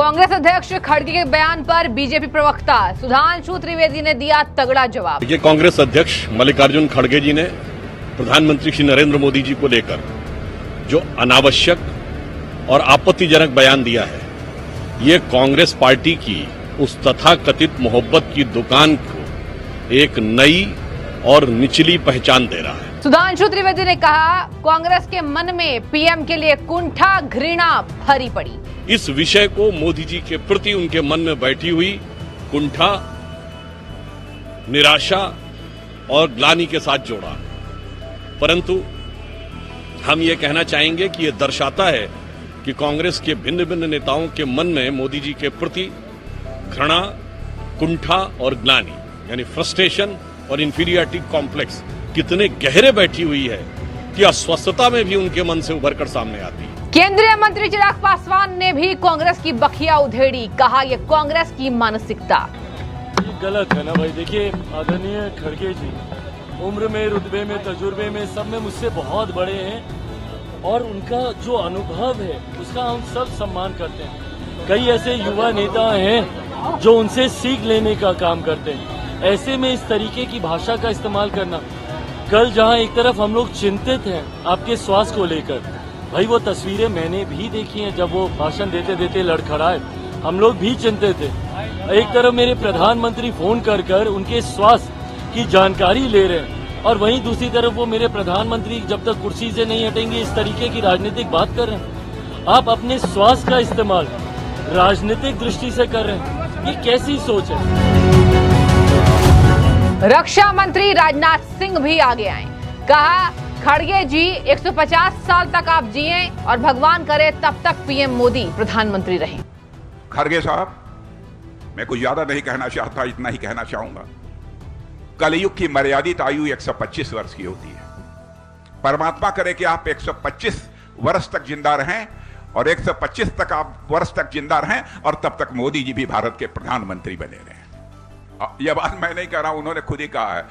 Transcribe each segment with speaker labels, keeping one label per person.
Speaker 1: कांग्रेस अध्यक्ष खड़गे के बयान पर बीजेपी प्रवक्ता सुधांशु त्रिवेदी ने दिया तगड़ा जवाब।
Speaker 2: देखिए, कांग्रेस अध्यक्ष मल्लिकार्जुन खड़गे जी ने प्रधानमंत्री श्री नरेंद्र मोदी जी को लेकर जो अनावश्यक और आपत्तिजनक बयान दिया है, ये कांग्रेस पार्टी की उस तथाकथित मोहब्बत की दुकान को एक नई और निचली पहचान दे रहा है।
Speaker 1: सुधांशु त्रिवेदी ने कहा, कांग्रेस के मन में पीएम के लिए कुंठा घृणा भरी पड़ी।
Speaker 2: इस विषय को मोदी जी के प्रति उनके मन में बैठी हुई कुंठा, निराशा और ग्लानि के साथ जोड़ा। परंतु हम ये कहना चाहेंगे कि ये दर्शाता है कि कांग्रेस के भिन्न भिन्न नेताओं के मन में मोदी जी के प्रति घृणा, कुंठा और ग्लानि यानी फ्रस्ट्रेशन और इंफीरियरिटी कॉम्प्लेक्स कितने गहरे बैठी हुई है कि अस्वस्थता में भी उनके मन से उभरकर सामने आती है।
Speaker 1: केंद्रीय मंत्री चिराग पासवान ने भी कांग्रेस की बखिया उधेड़ी, कहा यह कांग्रेस की मानसिकता।
Speaker 3: ये गलत है ना भाई। देखिए, आदरणीय खड़गे जी उम्र में, रुतबे में, तजुर्बे में, सब में मुझसे बहुत बड़े हैं और उनका जो अनुभव है उसका हम सब सम्मान करते हैं। कई ऐसे युवा नेता हैं जो उनसे सीख लेने का काम करते हैं। ऐसे में इस तरीके की भाषा का इस्तेमाल करना, कल जहां एक तरफ हम लोग चिंतित हैं आपके स्वास्थ्य को लेकर, भाई वो तस्वीरें मैंने भी देखी हैं। जब वो भाषण देते देते लड़खड़ाए, हम लोग भी चिंतित थे। एक तरफ मेरे प्रधानमंत्री फोन कर कर उनके स्वास्थ्य की जानकारी ले रहे हैं और वहीं दूसरी तरफ वो मेरे प्रधानमंत्री जब तक कुर्सी से नहीं हटेंगे इस तरीके की राजनीतिक बात कर रहे हैं। आप अपने स्वास्थ्य का इस्तेमाल राजनीतिक दृष्टि से कर रहे हैं, ये कैसी सोच है?
Speaker 1: रक्षा मंत्री राजनाथ सिंह भी आगे आए, कहा खड़गे जी 150 साल तक आप जिए और भगवान करे तब तक पीएम मोदी प्रधानमंत्री रहे।
Speaker 4: खड़गे साहब, मैं कुछ ज्यादा नहीं कहना चाहता, इतना ही कहना चाहूंगा, कलयुग की मर्यादित आयु 125 वर्ष की होती है। परमात्मा करे कि आप 125 वर्ष तक जिंदा रहें और 125 तक आप वर्ष तक जिंदा रहें और तब तक मोदी जी भी भारत के प्रधानमंत्री बने रहें। यह बात मैं नहीं कह रहा हूं, उन्होंने खुद ही कहा है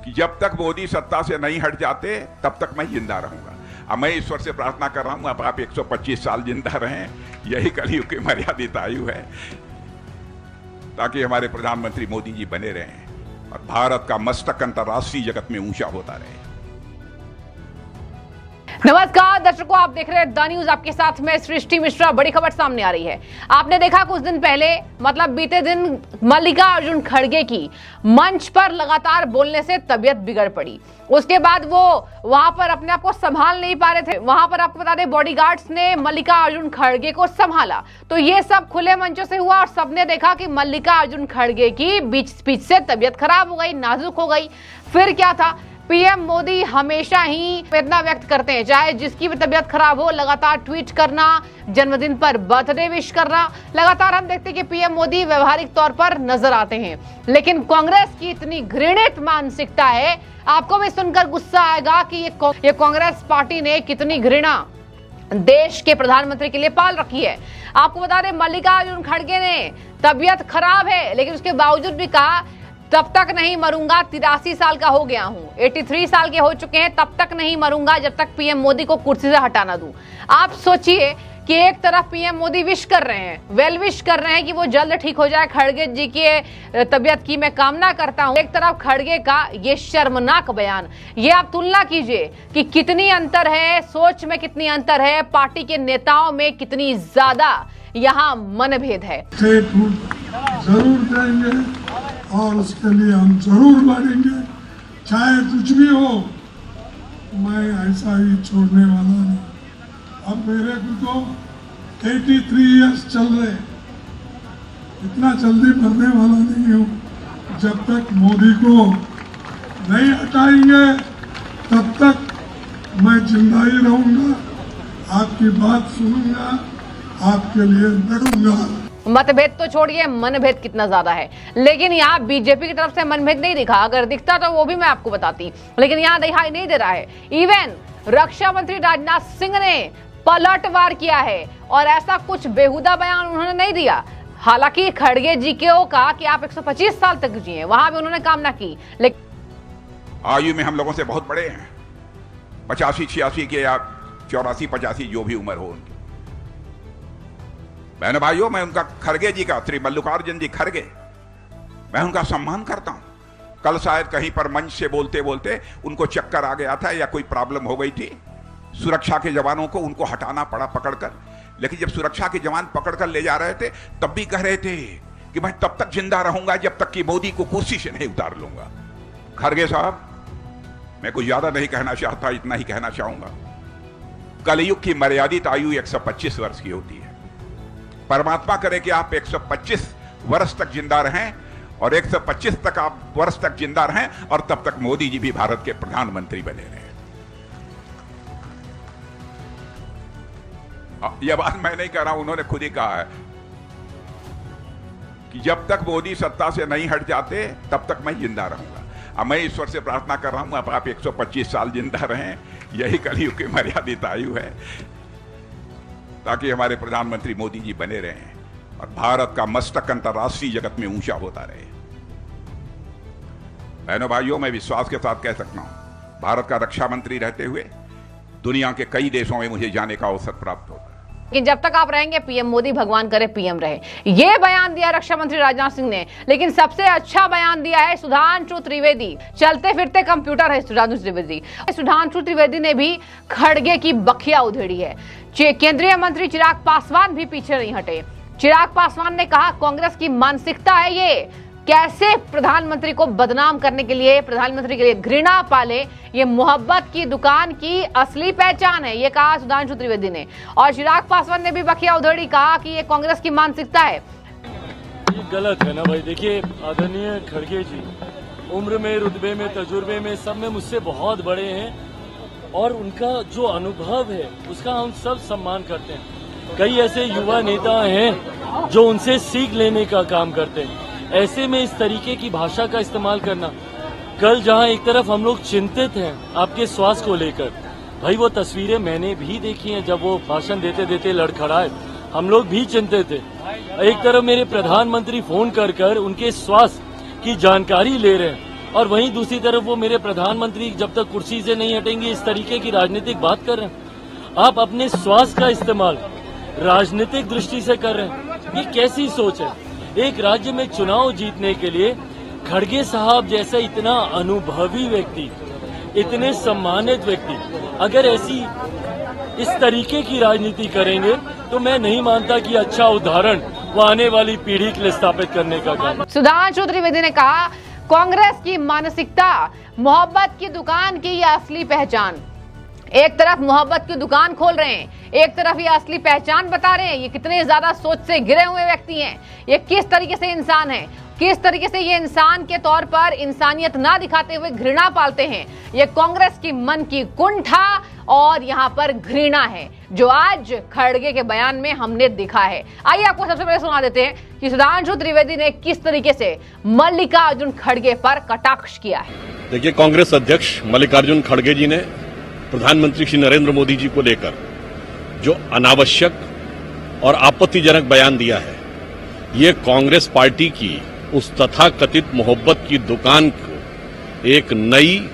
Speaker 4: कि जब तक मोदी सत्ता से नहीं हट जाते तब तक मैं जिंदा रहूंगा। अब मैं ईश्वर से प्रार्थना कर रहा हूं, अब आप 125 साल जिंदा रहें, यही कलयुग की मर्यादित आयु है, ताकि हमारे प्रधानमंत्री मोदी जी बने रहें और भारत का मस्तक अंतर्राष्ट्रीय जगत में ऊंचा होता रहे।
Speaker 1: नमस्कार दर्शकों, आप देख रहे हैं द न्यूज, आपके साथ में सृष्टि मिश्रा। बड़ी खबर सामने आ रही है। आपने देखा कुछ दिन पहले, मतलब बीते दिन, मल्लिकार्जुन खड़गे की मंच पर लगातार बोलने से तबीयत बिगड़ पड़ी। उसके बाद वो वहां पर अपने आप को संभाल नहीं पा रहे थे। वहां पर आपको बता दें, बॉडीगार्ड्स ने मल्लिकार्जुन खड़गे को संभाला। तो ये सब खुले मंचों से हुआ और सबने देखा कि मल्लिकार्जुन खड़गे की बीच स्पीच से तबीयत खराब हो गई, नाजुक हो गई। फिर क्या था, पीएम मोदी हमेशा ही वेदना व्यक्त करते हैं, चाहे जिसकी भी तबीयत खराब हो, लगातार ट्वीट करना, जन्मदिन पर बर्थडे विश करना, लगातार हम देखते हैं कि पीएम मोदी व्यवहारिक तौर पर नजर आते हैं। लेकिन कांग्रेस की इतनी घृणित मानसिकता है, आपको भी सुनकर गुस्सा आएगा कि ये कांग्रेस पार्टी ने कितनी घृणा देश के प्रधानमंत्री के लिए पाल रखी है। आपको बता दें, मल्लिकार्जुन खड़गे ने तबीयत खराब है लेकिन उसके बावजूद भी कहा तब तक नहीं मरूंगा, 83 साल का हो गया हूं, 83 साल के हो चुके हैं, तब तक नहीं मरूंगा जब तक पीएम मोदी को कुर्सी से हटाना दूं। आप सोचिए कि एक तरफ पीएम मोदी विश कर रहे हैं, वेल विश कर रहे हैं कि वो जल्द ठीक हो जाए, खड़गे जी की तबीयत की मैं कामना करता हूं। एक तरफ खड़गे का ये शर्मनाक बयान। ये आप तुलना कीजिए कि कितनी अंतर है, सोच में कितनी अंतर है, पार्टी के नेताओं में कितनी ज्यादा यहाँ मनभेद है।
Speaker 5: जरूर देंगे और उसके लिए हम जरूर लड़ेंगे, चाहे कुछ भी हो। मैं ऐसा ही छोड़ने वाला नहीं। अब मेरे को तो 83 इयर्स चल रहे, इतना जल्दी मरने वाला नहीं हूँ। जब तक मोदी को नहीं हटाएंगे तब तक मैं जिंदा ही रहूंगा, आपकी बात सुनूंगा, आपके लिए लड़ूंगा।
Speaker 1: मतभेद तो छोड़िए, मनभेद कितना ज्यादा है। लेकिन यहाँ बीजेपी की तरफ से मनभेद नहीं दिखा, अगर दिखता तो वो भी मैं आपको बताती, लेकिन यहाँ दिखाई नहीं दे रहा है। इवन रक्षा मंत्री राजनाथ सिंह ने पलटवार किया है और ऐसा कुछ बेहुदा बयान उन्होंने नहीं दिया। हालांकि खड़गे जी को कहा कि आप 125 साल तक जिए, वहां भी उन्होंने कामना की, लेकिन
Speaker 4: आयु में हम लोगों से बहुत बड़े हैं, 85-86 के या 84-85 जो भी उम्र हो उनकी। बहनों भाइयों, मैं उनका, खड़गे जी का, श्री मल्लिकार्जुन जी खड़गे, मैं उनका सम्मान करता हूं। कल शायद कहीं पर मंच से बोलते बोलते उनको चक्कर आ गया था या कोई प्रॉब्लम हो गई थी, सुरक्षा के जवानों को उनको हटाना पड़ा पकड़कर। लेकिन जब सुरक्षा के जवान पकड़कर ले जा रहे थे तब भी कह रहे थे कि मैं तब तक जिंदा रहूंगा जब तक कि मोदी को कुर्सी से नहीं उतार लूंगा। खड़गे साहब, मैं कुछ ज्यादा नहीं कहना चाहता, इतना ही कहना चाहूंगा। कलयुग की मर्यादित आयु 125 वर्ष की होती है। परमात्मा करे कि आप 125 वर्ष तक जिंदा रहें और 125 तक आप वर्ष तक जिंदा रहें और तब तक मोदी जी भी भारत के प्रधानमंत्री बने रहे। यह बात मैं नहीं कह रहा हूं, उन्होंने खुद ही कहा है कि जब तक मोदी सत्ता से नहीं हट जाते तब तक मैं जिंदा रहूंगा। अब मैं ईश्वर से प्रार्थना कर रहा हूं अब आप 125 साल जिंदा रहें, यही कलयुग की मर्यादित आयु है, ताकि हमारे प्रधानमंत्री मोदी जी बने रहें और भारत का मस्तक अंतर्राष्ट्रीय जगत में ऊंचा होता रहे। बहनों भाइयों, मैं विश्वास के साथ कह सकता हूं, भारत का रक्षा मंत्री रहते हुए दुनिया के कई देशों में मुझे जाने का अवसर प्राप्त होगा।
Speaker 1: कि जब तक आप रहेंगे पीएम मोदी, भगवान करे पीएम रहे, ये बयान दिया रक्षा मंत्री राजनाथ सिंह ने। लेकिन सबसे अच्छा बयान दिया है सुधांशु त्रिवेदी, चलते फिरते कंप्यूटर है सुधांशु त्रिवेदी। सुधांशु त्रिवेदी ने भी खड़गे की बखिया उधेड़ी है। केंद्रीय मंत्री चिराग पासवान भी पीछे नहीं हटे। चिराग पासवान ने कहा कांग्रेस की मानसिकता है ये, कैसे प्रधानमंत्री को बदनाम करने के लिए, प्रधानमंत्री के लिए घृणा पाले, ये मोहब्बत की दुकान की असली पहचान है, ये कहा सुधांशु त्रिवेदी ने। और चिराग पासवान ने भी बखिया उधेड़ी, कहा कि ये कांग्रेस की मानसिकता है।
Speaker 3: ये गलत है ना भाई। देखिए आदरणीय खड़गे जी उम्र में, रुतबे में, तजुर्बे में, सब में मुझसे बहुत बड़े हैं और उनका जो अनुभव है उसका हम सब सम्मान करते हैं। कई ऐसे युवा नेता हैं जो उनसे सीख लेने का काम करते हैं। ऐसे में इस तरीके की भाषा का इस्तेमाल करना, कल जहां एक तरफ हम लोग चिंतित हैं आपके स्वास्थ्य को लेकर, भाई वो तस्वीरें मैंने भी देखी हैं, जब वो भाषण देते देते लड़खड़ाए, हम लोग भी चिंतित थे। एक तरफ मेरे प्रधानमंत्री फोन कर कर उनके स्वास्थ्य की जानकारी ले रहे हैं और वहीं दूसरी तरफ वो मेरे प्रधानमंत्री जब तक कुर्सी से नहीं हटेंगे इस तरीके की राजनीतिक बात कर रहे हैं। आप अपने स्वास्थ्य का इस्तेमाल राजनीतिक दृष्टि से कर रहे हैं, ये कैसी सोच है? एक राज्य में चुनाव जीतने के लिए खड़गे साहब जैसा इतना अनुभवी व्यक्ति, इतने सम्मानित व्यक्ति अगर ऐसी इस तरीके की राजनीति करेंगे तो मैं नहीं मानता कि अच्छा उदाहरण वो आने वाली पीढ़ी के लिए स्थापित करने का काम।
Speaker 1: सुधांशु त्रिवेदी ने कहा कांग्रेस की मानसिकता, मोहब्बत की दुकान की ये असली पहचान। एक तरफ मोहब्बत की दुकान खोल रहे हैं, एक तरफ ये असली पहचान बता रहे हैं। ये कितने ज्यादा सोच से घिरे हुए व्यक्ति हैं, ये किस तरीके से इंसान है, किस तरीके से ये इंसान के तौर पर इंसानियत ना दिखाते हुए घृणा पालते हैं। ये कांग्रेस की मन की कुंठा और यहाँ पर घृणा है जो आज खड़गे के बयान में हमने देखा है। आइए आपको सबसे पहले सुना देते हैं कि सुधांशु त्रिवेदी ने किस तरीके से मल्लिकार्जुन खड़गे पर कटाक्ष किया है।
Speaker 2: देखिए, कांग्रेस अध्यक्ष मल्लिकार्जुन खड़गे जी ने प्रधानमंत्री श्री नरेंद्र मोदी जी को लेकर जो अनावश्यक और आपत्तिजनक बयान दिया है, ये कांग्रेस पार्टी की उस तथाकथित मोहब्बत की दुकान को एक नई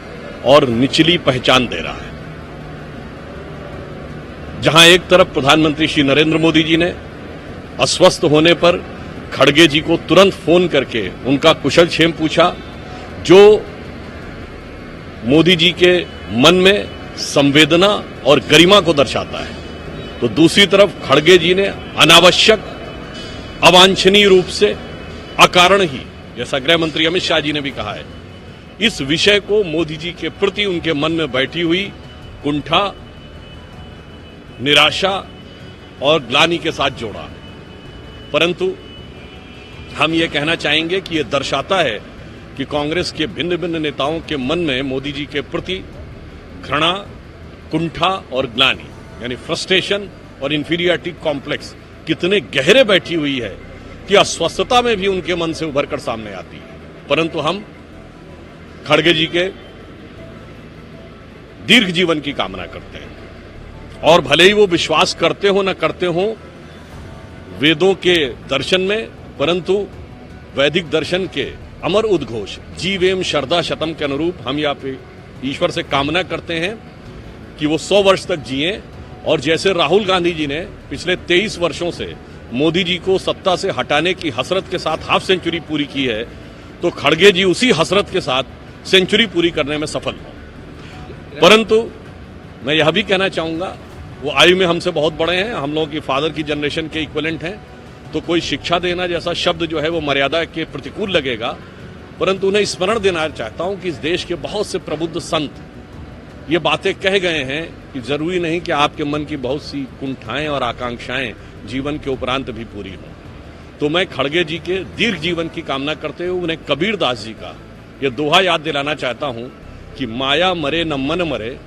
Speaker 2: और निचली पहचान दे रहा है। जहां एक तरफ प्रधानमंत्री श्री नरेंद्र मोदी जी ने अस्वस्थ होने पर खड़गे जी को तुरंत फोन करके उनका कुशल क्षेम पूछा, जो मोदी जी के मन में संवेदना और गरिमा को दर्शाता है, तो दूसरी तरफ खड़गे जी ने अनावश्यक, अवांछनीय रूप से, अकारण ही, जैसा गृह मंत्री अमित शाह जी ने भी कहा है, इस विषय को मोदी जी के प्रति उनके मन में बैठी हुई कुंठा, निराशा और ग्लानि के साथ जोड़ा। परंतु हम ये कहना चाहेंगे कि यह दर्शाता है कि कांग्रेस के भिन्न भिन्न नेताओं के मन में मोदी जी के प्रति घृणा, कुंठा और ग्लानि, यानी फ्रस्ट्रेशन और इंफीरियरिटी कॉम्प्लेक्स कितने गहरे बैठी हुई है कि अस्वस्थता में भी उनके मन से उभर कर सामने आती है। परंतु हम खड़गे जी के दीर्घ जीवन की कामना करते हैं और भले ही वो विश्वास करते हो न करते हो वेदों के दर्शन में, परंतु वैदिक दर्शन के अमर उद्घोष जीवेम शरदा शतम के अनुरूप हम यहाँ पे ईश्वर से कामना करते हैं कि वो 100 वर्ष तक जिए और जैसे राहुल गांधी जी ने पिछले 23 वर्षों से मोदी जी को सत्ता से हटाने की हसरत के साथ हाफ सेंचुरी पूरी की है, तो खड़गे जी उसी हसरत के साथ सेंचुरी पूरी करने में सफल हुए। परंतु मैं यह भी कहना चाहूंगा, वो आयु में हमसे बहुत बड़े हैं, हम लोगों की फादर की जनरेशन के इक्विवेलेंट हैं, तो कोई शिक्षा देना जैसा शब्द जो है वो मर्यादा के प्रतिकूल लगेगा। परंतु उन्हें स्मरण देना चाहता हूं कि इस देश के बहुत से प्रबुद्ध संत ये बातें कह गए हैं कि जरूरी नहीं कि आपके मन की बहुत सी कुंठाएं और आकांक्षाएं जीवन के उपरांत भी पूरी हों। तो मैं खड़गे जी के दीर्घ जीवन की कामना करते हुए उन्हें कबीर दास जी का यह दोहा याद दिलाना चाहता हूं कि माया मरे न मन मरे,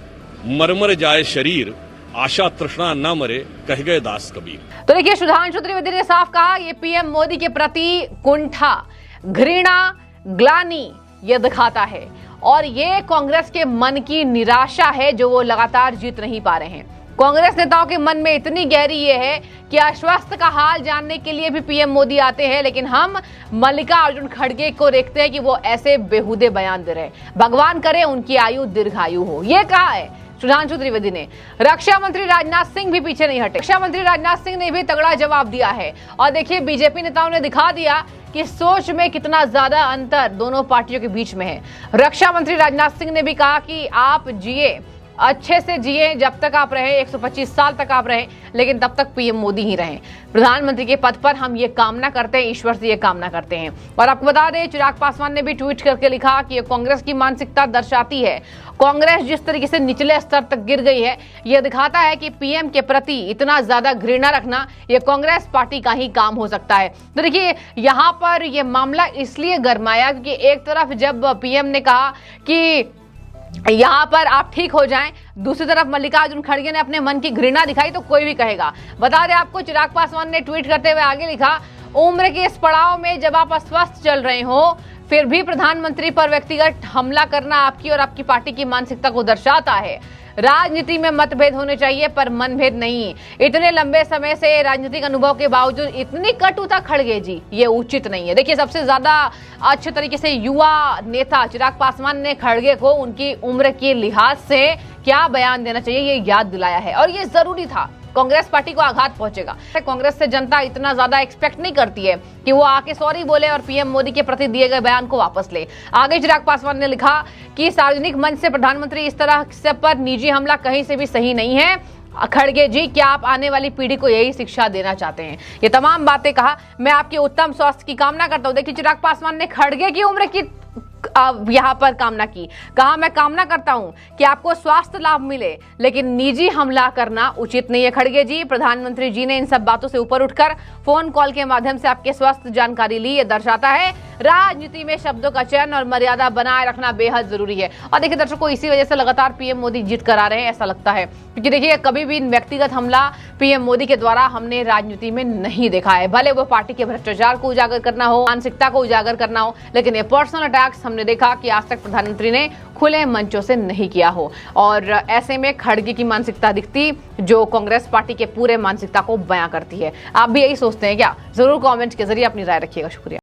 Speaker 2: मर जाए शरीर, आशा तृष्णा न मरे, कह गए दास कबीर।
Speaker 1: तो देखिए, सुधांशु त्रिवेदी ने साफ कहा, ये पीएम मोदी के प्रति कुंठा, घृणा, ग्लानि ये दिखाता है और ये कांग्रेस के मन की निराशा है जो वो लगातार जीत नहीं पा रहे हैं। कांग्रेस नेताओं के मन में इतनी गहरी ये है कि आश्वस्त का हाल जानने के लिए भी पीएम मोदी आते हैं, लेकिन हम मल्लिकार्जुन खड़गे को देखते हैं कि वो ऐसे बेहुदे बयान दे रहे हैं। भगवान करे उनकी आयु दीर्घायु हो, ये कहा है सुधांशु त्रिवेदी ने। रक्षा मंत्री राजनाथ सिंह भी पीछे नहीं हटे। रक्षा मंत्री राजनाथ सिंह ने भी तगड़ा जवाब दिया है और देखिए, बीजेपी नेताओं ने दिखा दिया कि सोच में कितना ज्यादा अंतर दोनों पार्टियों के बीच में है। रक्षा मंत्री राजनाथ सिंह ने भी कहा कि आप जिए, अच्छे से जिए, जब तक आप रहे, 125 साल तक आप रहे, लेकिन तब तक पीएम मोदी ही रहे। प्रधानमंत्री के पद पर हम ये कामना करते हैं, ईश्वर से ये कामना करते हैं। और आपको बता दें, चिराग पासवान ने भी ट्वीट करके लिखा कि ये कांग्रेस की मानसिकता दर्शाती है। कांग्रेस जिस तरीके से निचले स्तर तक गिर गई है, यह दिखाता है कि पीएम के प्रति इतना ज्यादा घृणा रखना ये कांग्रेस पार्टी का ही काम हो सकता है। तो देखिए, यहाँ पर यह मामला इसलिए गरमाया क्योंकि एक तरफ जब पीएम ने कहा कि यहाँ पर आप ठीक हो जाएं, दूसरी तरफ मल्लिकार्जुन खड़गे ने अपने मन की घृणा दिखाई, तो कोई भी कहेगा। बता दें आपको, चिराग पासवान ने ट्वीट करते हुए आगे लिखा, उम्र के इस पड़ाव में जब आप अस्वस्थ चल रहे हो, फिर भी प्रधानमंत्री पर व्यक्तिगत हमला करना आपकी और आपकी पार्टी की मानसिकता को दर्शाता है। राजनीति में मतभेद होने चाहिए पर मनभेद नहीं। इतने लंबे समय से राजनीतिक अनुभव के बावजूद इतनी कटुता खड़गे जी, ये उचित नहीं है। देखिए, सबसे ज्यादा अच्छे तरीके से युवा नेता चिराग पासवान ने खड़गे को उनकी उम्र के लिहाज से क्या बयान देना चाहिए ये याद दिलाया है और ये जरूरी था। कांग्रेस पार्टी को आघात पहुंचेगा। कांग्रेस से जनता इतना ज्यादा एक्सपेक्ट नहीं करती है कि वो आके सॉरी बोले और पीएम मोदी के प्रति दिए गए बयान को वापस ले। आगे चिराग पासवान ने लिखा कि सार्वजनिक मंच से प्रधानमंत्री इस तरह से पर निजी हमला कहीं से भी सही नहीं है। खड़गे जी, क्या आप आने वाली पीढ़ी को यही शिक्षा देना चाहते हैं? ये तमाम बातें कहा। मैं आपके उत्तम स्वास्थ्य की कामना करता हूं। देखिए, चिराग पासवान ने खड़गे की उम्र की यहाँ पर कामना की। कहा, मैं कामना करता हूं कि आपको स्वास्थ्य लाभ मिले, लेकिन निजी हमला करना उचित नहीं है। खड़गे जी, प्रधानमंत्री जी ने इन सब बातों से ऊपर उठकर फोन कॉल के माध्यम से आपके स्वास्थ्य जानकारी ली। यह दर्शाता है राजनीति में शब्दों का चयन और मर्यादा बनाए रखना बेहद जरूरी है। और देखिए दर्शकों, इसी वजह से लगातार पीएम मोदी जीत कर आ रहे हैं, ऐसा लगता है, क्योंकि देखिए कभी भी व्यक्तिगत हमला पीएम मोदी के द्वारा हमने राजनीति में नहीं देखा है। भले वो पार्टी के भ्रष्टाचार को उजागर करना हो, मानसिकता को उजागर करना हो, लेकिन ये पर्सनल अटैक्स हमने देखा कि आज तक प्रधानमंत्री ने खुले मंचों से नहीं किया हो। और ऐसे में खड़गे की मानसिकता दिखती जो कांग्रेस पार्टी के पूरे मानसिकता को बयां करती है। आप भी यही सोचते हैं क्या? जरूर कमेंट के जरिए अपनी राय रखिएगा। शुक्रिया।